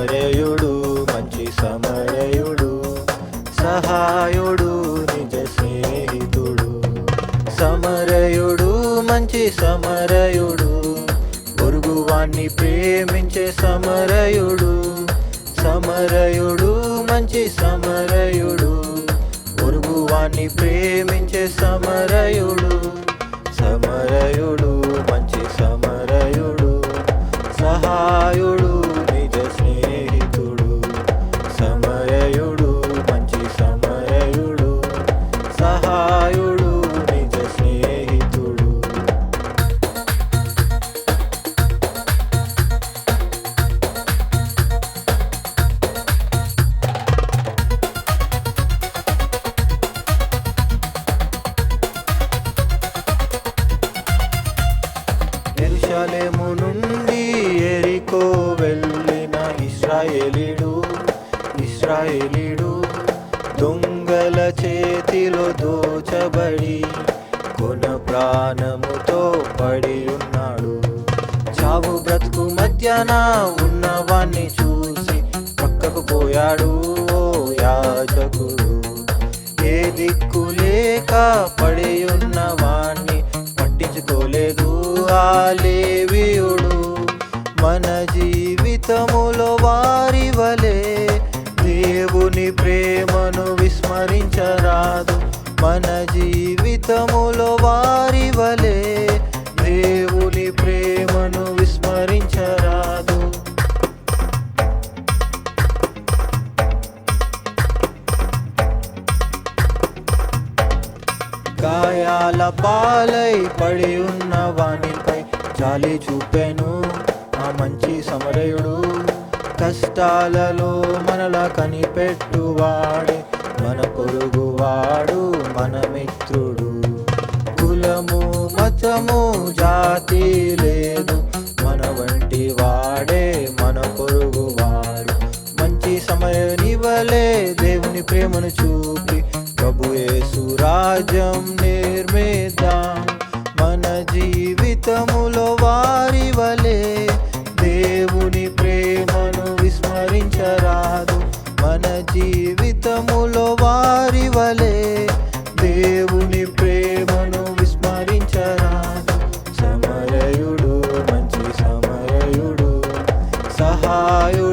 సమరయుడు మంచి సమరయుడు, సహాయుడు నిజ స్నేహితుడు. సమరయుడు మంచి సమరయుడు, పొరుగువాణ్ణి ప్రేమించే సమరయుడు. సమరయుడు మంచి సమరయుడు, పొరుగువాణ్ణి ప్రేమించే సమరయుడు. సమరయుడు మంచి సమరయుడు, సహాయుడు నిజ స్నేహితుడు. సమరయుడు మంచి సమరయుడు, సహాయుడు నిజ స్నేహితుడు. యెరూషలేము నుండి యెరికో వెళ్ళిన ఇశ్రాయేలీయుడు దొంగల చేతిలో దోచబడి కొన ప్రాణముతో పడి ఉన్నాడు. చావు బ్రతుకు మధ్యన ఉన్నవాణ్ణి చూసి పక్కకు పోయాడు ఓ యాజకుడు. ఏ దిక్కు లేక పడి ఉన్నవాణ్ణి పట్టించుకోలేదు ఆ లేవీయుడు. మన జీవితములో వారి వలె దేవుని ప్రేమను విస్మరించరాదు. మన జీవితములో వారి వలె దేవుని ప్రేమను విస్మరించరాదు. గాయాల పాలై పడి ఉన్న వానిపై జాలి చూపెను ఆ మంచి సమరయుడు. కష్టాలలో మనలా కనిపెట్టువాడే మన పొరుగువాడు, మన మిత్రుడు. కులము మతము జాతి లేదు, మన వంటి వాడే మన పొరుగువాడు. మంచి సమరయునివలే దేవుని ప్రేమను చూపి ప్రభు యేసు రాజ్యం నిర్మిద్దాం. మన జీవితములో వారి వలె దేవుని ప్రేమను విస్మరించరాదు. మన జీవితములో వారి వలె దేవుని ప్రేమను విస్మరించరాదు. సమరయుడు మంచి సమరయుడు, సహాయుడు